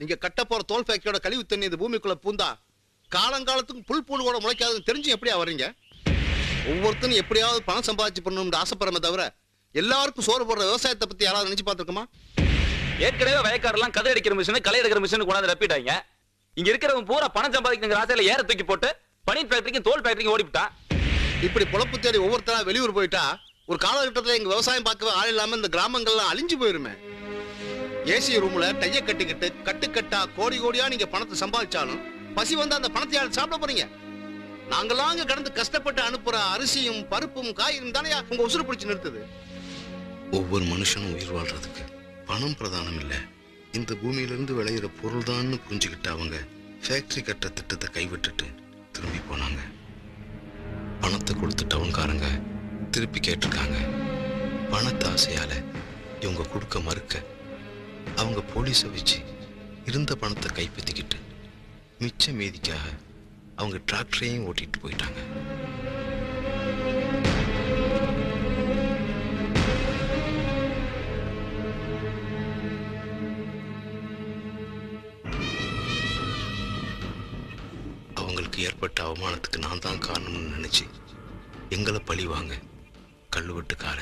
நீங்க கட்ட போற தோல் ஃபேக்டரியோட கழிவு தண்ணி இந்த பூமிக்குள்ள பூந்தா காலங்காலத்துக்கு புல் பூண்டு கூட முளைக்காதுன்னு தெரிஞ்சு எப்படியா வர்றீங்க? ஒவ்வொருத்தரும் எப்படியாவது பணம் சம்பாதிச்சு பண்ணணும்னு ஆசைப்படுறமே தவிர எல்லாருக்கும் சோறு போடுற விவசாயத்தை பத்தி யாராவது நினைச்சு பார்த்துருக்குமா? ஏற்கனவே வயக்காரெல்லாம் கதை அடிக்கிற மிஷின் களை எடுக்கிற மிஷின் கொண்டாந்து ரப்பிட்டாங்க. இங்க இருக்கிறவங்க பூரா பணம் சம்பாதிக்கிற ஆசையில ஏற தூக்கி போட்டு பனியன் ஃபேக்டரிக்கும் தோல் ஃபேக்டரிக்கும் ஓடிவிட்டான். இப்படி பொழப்பு தேடி ஒவ்வொருத்தரா வெளியூர் போயிட்டா ஒரு காலகட்டத்தில் எங்க விவசாயம் பார்க்கவே ஆள் இல்லாம இந்த கிராமங்கள்லாம் அழிஞ்சு போயிருமே. ஏசி ரூம்ல டைய கட்டிக்கிட்டு கட்டுக்கட்டா கோடி கோடியா நீங்க பணத்தை சம்பாதிச்சாலும் பசி வந்து அந்த பணத்தை யாரும் சாப்பிட போறீங்க? நாங்களாம் அங்க கடந்து கஷ்டப்பட்டு அனுப்புற அரிசியும் பருப்பும் காயும் தானே உங்க உசுறு பிடிச்சு நிறுத்துது. ஒவ்வொரு மனுஷனும் உயிர் வாழ்றதுக்கு பணம் பிரதானம் இல்ல, இந்த பூமியிலிருந்து விளையிற பொருள் தான் புரிஞ்சுக்கிட்டு அவங்க ஃபேக்டரி கட்ட திட்டத்தை கைவிட்டுட்டு திரும்பி போனாங்க. பணத்தை கொடுத்து டவுன்காரங்க திருப்பி கேட்டிருக்காங்க. பணத்தை ஆசையால இவங்க கொடுக்க மறுக்க அவங்க போலீஸை வச்சு இருந்த பணத்தை கைப்பற்றிக்கிட்டு மிச்ச மீதிக்காக அவங்க டிராக்டரையும் ஓட்டிட்டு போயிட்டாங்க. அவங்களுக்கு ஏற்பட்ட அவமானத்துக்கு நான் தான் காரணம்னு நினைச்சு எங்களை பழி வாங்க கல்லுவட்டுக்கார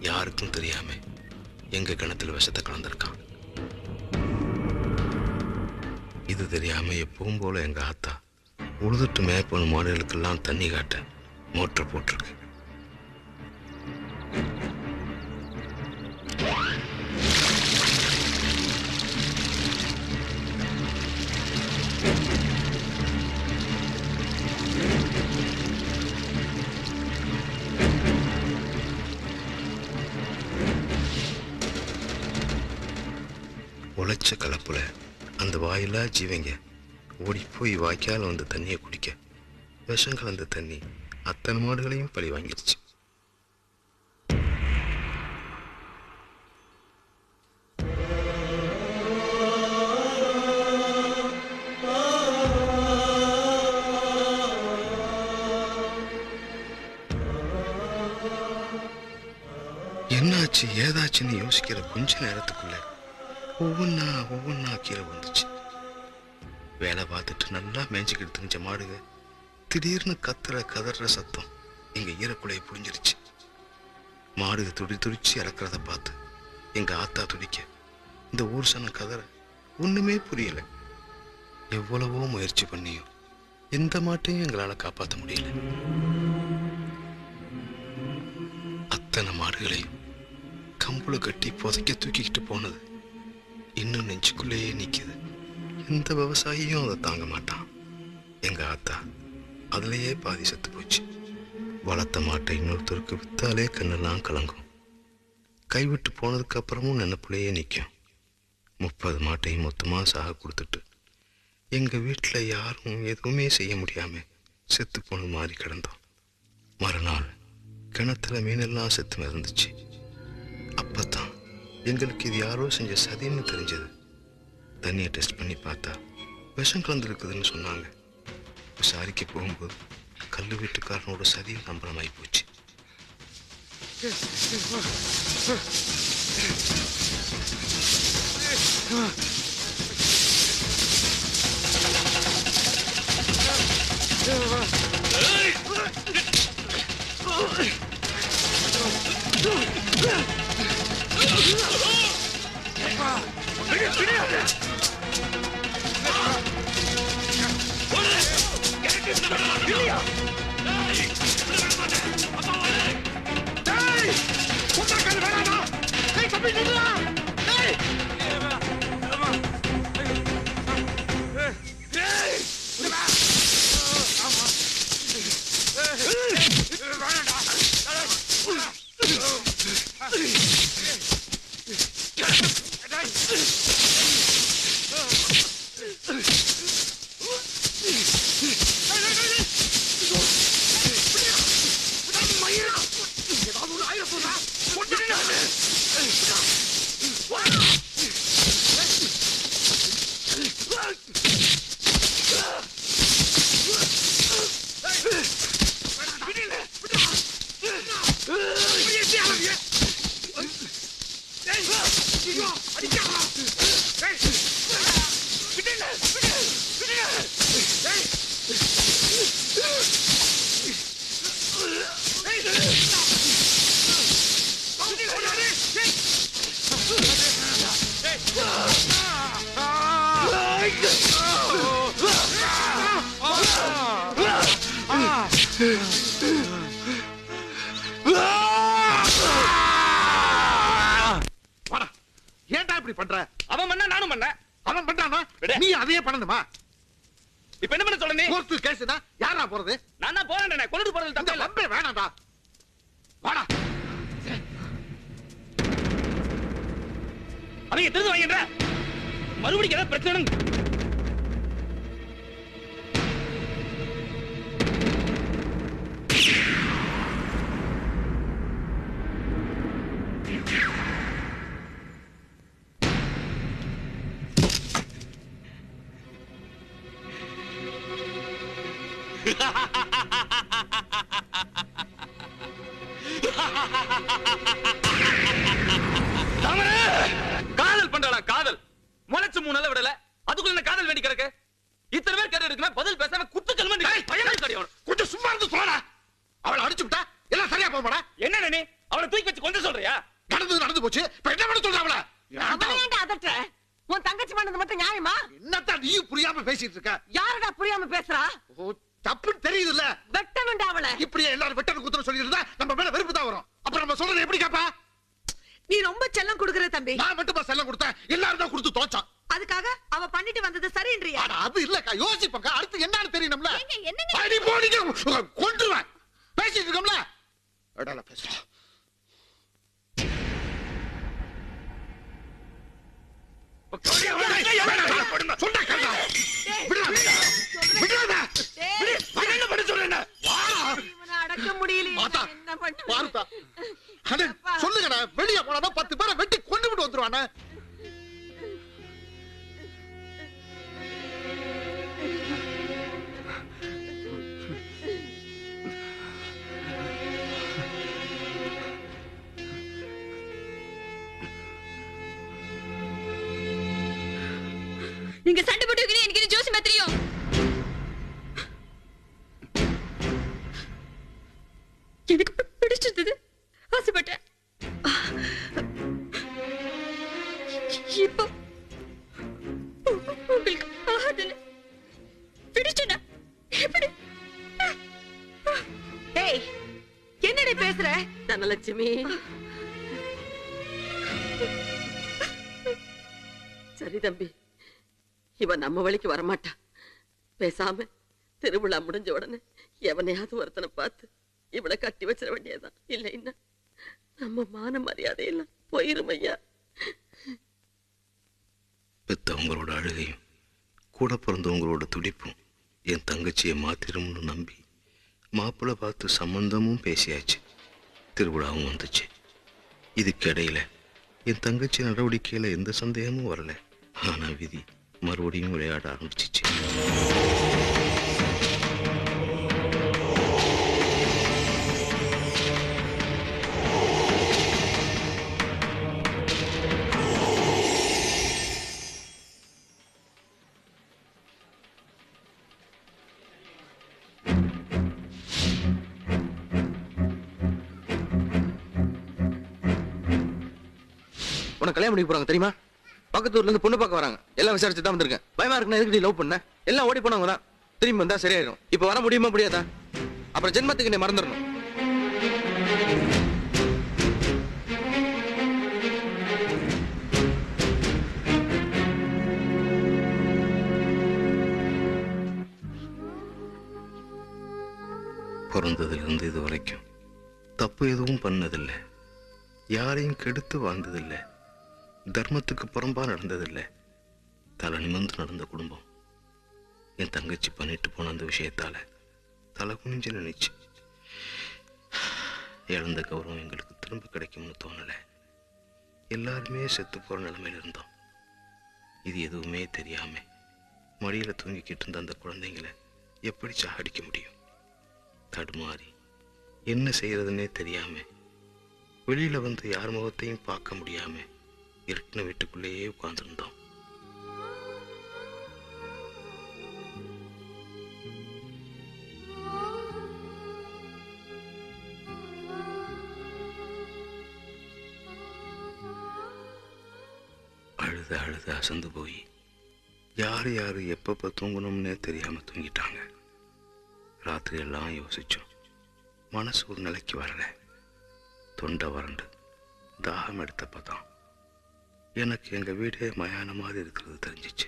யாருக்கும் தெரியாம எங்க கிணத்துல விஷத்தை கலந்திருக்கான். இது தெரியாம எப்பவும் போல எங்க ஆத்தா உழுதுட்டு மேய்ப்பன மாடுகளுக்கெல்லாம் தண்ணி காட்ட மோட்டர் போட்டிருக்கு. உழைச்ச கலப்புல அந்த வாயிலா ஜீவங்க ஓடி போய் வாய்க்கால் வந்து தண்ணியை குடிக்க விஷம் கலந்த தண்ணி அத்தனை மாடுகளையும் பழி வாங்கிடுச்சு. என்னாச்சு ஏதாச்சுன்னு யோசிக்கிற கொஞ்ச நேரத்துக்குள்ள ஒவ்வொன்னா கீழே வந்துச்சு. வேலை பார்த்துட்டு நல்லா மேய்ஞ்சிக்கிட்டு தெரிஞ்ச மாடுக திடீர்னு கதற சத்தம் எங்க ஈரக்குலையை புரிஞ்சிருச்சு. மாடுக துடிச்சு இறக்குறத பார்த்து எங்க ஆத்தா துடிக்க இந்த ஊர் சன கதற ஒண்ணுமே புரியல. எவ்வளவோ முயற்சி பண்ணியும் எந்த மாட்டையும் எங்களால காப்பாற்ற முடியல. அத்தனை மாடுகளையும் கம்புல கட்டி புதைக்க தூக்கிக்கிட்டு போனது இன்னும் நெஞ்சுக்குள்ளேயே நிக்குது. எந்த விவசாயியும் அதை தாங்க மாட்டான். எங்க ஆத்தா அதுலயே பாதி செத்து போச்சு. வளர்த்த மாட்டை இன்னொருத்தருக்கு வித்தாலே கண்ணெல்லாம் கலங்கும். கைவிட்டு போனதுக்கு அப்புறமும் நினைப்புலையே நிற்கும். 30 மாட்டையும் மொத்தமா சாக கொடுத்துட்டு எங்க வீட்டுல யாரும் எதுவுமே செய்ய முடியாம செத்து போன மாதிரி கிடந்தோம். மறுநாள் கிணத்துல மீனெல்லாம் செத்து மிதந்துச்சு. அப்பதான் எங்களுக்கு இது யாரோ செஞ்ச சதின்னு தெரிஞ்சது. தண்ணியை டெஸ்ட் பண்ணி பார்த்தா விஷம் கலந்துருக்குதுன்னு சொன்னாங்க. விசாரிக்க போகும்போது கல்லு வீட்டுக்காரனோட சதியும் நம்பரமாயி போச்சு. பண்ற? அவன் பண்ணா நானும் பண்ண. அவன் பண்றானா நீ அதையே பண்ணணுமா? இப்ப என்ன பண்ண சொல்ல நீ? கோர்ட்டு கேஸ்னா யாரா போறது? நான் தான் போறேன். கொண்டு போறது இந்த தப்பே இல்ல. வம்பே வேணாம்டா. வாடா. அவங்க தெரிஞ்சு வாங்கிடுற. மறுபடியும் ஏதாவது பிரச்சனை காதல் பண்றாளா? காதல் முளைச்சு 3 நாள் விடல, அதுக்குள்ள காதல் வேண்டி கிடக்கு. இத்தனை பேர் கேட்டு இருக்குன்னா பதில் பேசாம குத்துக்கல்மா கொஞ்சம் சும்மா இருந்து போடா. அவளை அடிச்சு விட்டா எல்லாம் சரியா போமாடா. என்ன நீ அவளை தூக்கி வச்சு கொஞ்சம் சொல்றியா? நடந்து போச்சு. இப்ப என்ன பண்ண சொல்ற அவளை? அதட்ட உன் தங்கச்சி பண்ணது மட்டும் நியாயமா? என்னத்தான் நீயும் புரியாம பேசிட்டு இருக்க? யாரடா புரியாம பேசுறா? தப்புன்னு தெரியுதுல்ல. வெட்டணும்டா அவளை. இப்படியே எல்லாரும் வெட்டணும் குத்தணும் சொல்லியிருந்தா நம்ம மேல வெறுப்பு தான் வரும். அப்புறம் நம்ம சொல்றது எப்படி கேப்பா? நீ ரொம்ப செல்லம் கொடுக்குற தம்பி. நான் மட்டுமா செல்லம் கொடுத்தேன்? எல்லாரும் தான் கொடுத்து தோச்சான். அதுக்காக அவ பண்ணிட்டு வந்தது சரின்றியா? அது இல்லக்கா, யோசிப்பக்கா. அடுத்து என்னன்னு தெரியணும்ல. என்னங்க அடி போடிங்க கொன்றுவேன். பேசிட்டு இருக்கோம்ல. அடல பேசுறோம். சொன்னா கேளா. விடுடா. விடுடா. என்ன பண்ண சொல்றேன்? இவனை அடக்க முடியலையே. என்ன பண்ணுவேன்? பாருப்பா. அட சொல்லுங்கடா. வெளிய போனா 10 பேரை வெட்டி கொண்டு விட்டு வந்துருவானே. நீங்க சண்டை போட்டு எனக்கு இது ஜோசியமா தெரியும். எனக்கு பிடிச்சிருந்தது, ஆசைப்பட்டேன். இப்போ உங்களுக்கு ஆகாதுன்னு பிடிச்சனா எப்படி? ஏய், என்னடி பேசுற? தனலட்சுமி, சரி தம்பி, இவன் நம்ம வழிக்கு வரமாட்டா. பேசாம திருவிழா முடிஞ்ச உடனே எவனையாவது ஒருத்தனை பார்த்து இவளை கட்டி வச்சிட வேண்டியதான். இல்லைன்னா நம்ம மான மரியாதை எல்லாம் போயிரும் ஐயா. பெத்தவங்களோட அழுகையும் கூட பிறந்தவங்களோட துடிப்பும் என் தங்கச்சியை மாத்திரும்னு நம்பி மாப்பிள்ளை பார்த்து சம்பந்தமும் பேசியாச்சு. திருவிழாவும் வந்துச்சு. இதுக்கிடையில என் தங்கச்சி நடவடிக்கையில எந்த சந்தேகமும் வரல. ஆனா விதி மறுபடியும் விளையாட ஆரம்பிச்சிச்சு. உனக்கு கல்யாணம் பண்ணி போறாங்க தெரியுமா? பக்கத்து ஊர்ல இருந்து பொண்ணு பார்க்க வராங்க. எல்லாம் விசாரிச்சு தான் வந்திருக்கேன். பயமா இருக்குன்னா எதுக்கு நீ லவ் பண்ண? எல்லாம் ஓடி போனவங்க தான். திரும்பி வந்தா சரியாயிடும். இப்ப வர முடியுமா முடியாதா? அப்புறம் ஜென்மத்துக்கு நீ மறந்துடணும். பிறந்ததிலிருந்து இது வரைக்கும் தப்பு எதுவும் பண்ணதில்லை. யாரையும் கெடுத்து வாழ்ந்ததில்லை. தர்மத்துக்கு புறம்பா நடந்ததில்லை. தலை நிமிர்ந்து நடந்த குடும்பம். என் தங்கச்சி பண்ணிட்டு போன அந்த விஷயத்தால தலை குனிஞ்சு நினைச்சு இழந்த கௌரவம் எங்களுக்கு திரும்ப கிடைக்கும்னு தோணல. எல்லாருமே செத்து போற நிலைமையில இருந்தோம். இது எதுவுமே தெரியாம மடியில தூங்கிக்கிட்டு இருந்த அந்த குழந்தைங்களை எப்படி சாகடிக்க முடியும்? தடுமாறி என்ன செய்யறதுன்னே தெரியாம வெளியில வந்து யார் முகத்தையும் பார்க்க முடியாம இருட்டின வீட்டுக்குள்ளேயே உட்கார்ந்துருந்தோம். அழுத அழுத அசந்து போய் யாரு யாரு எப்ப தூங்கணும்னே தெரியாம தூங்கிட்டாங்க. ராத்திரி எல்லாம் யோசிச்சோம். மனசு ஒரு நிலைக்கு வரல. தொண்டை வறண்டு தாகம் எடுத்தப்பதான் எனக்கு எங்க வீடே மயான மாதிரி இருக்கிறது தெரிஞ்சிச்சு.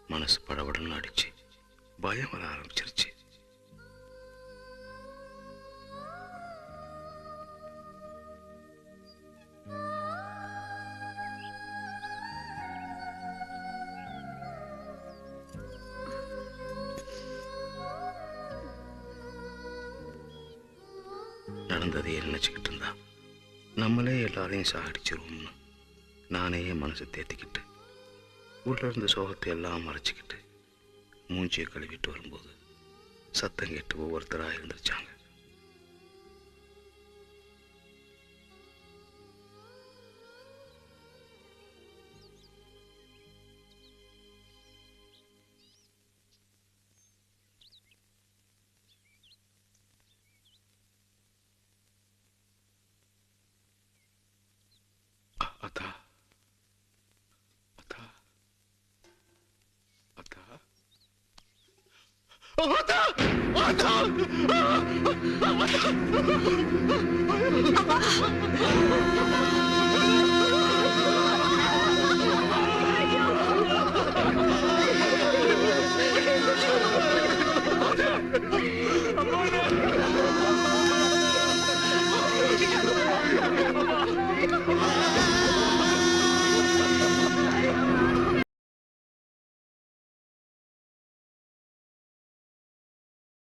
மனசு படபடன்னு அடிச்சு பயம் வர ஆரம்பிச்சிருச்சு. நடந்ததையே நினைச்சுக்கிட்டு இருந்தா நம்மளே எல்லாரையும் சாகடிச்சிருவோம்னு நானே என் மனசை தேத்திக்கிட்டு உள்ள இருந்த சோகத்தை எல்லாம் மறைச்சிக்கிட்டு மூஞ்சியை கழுவிட்டு வரும்போது சத்தம் கேட்டு ஒவ்வொருத்தரா இருந்துருச்சாங்க. அத்தா அத்தா அத்தா அத்தா அத்தா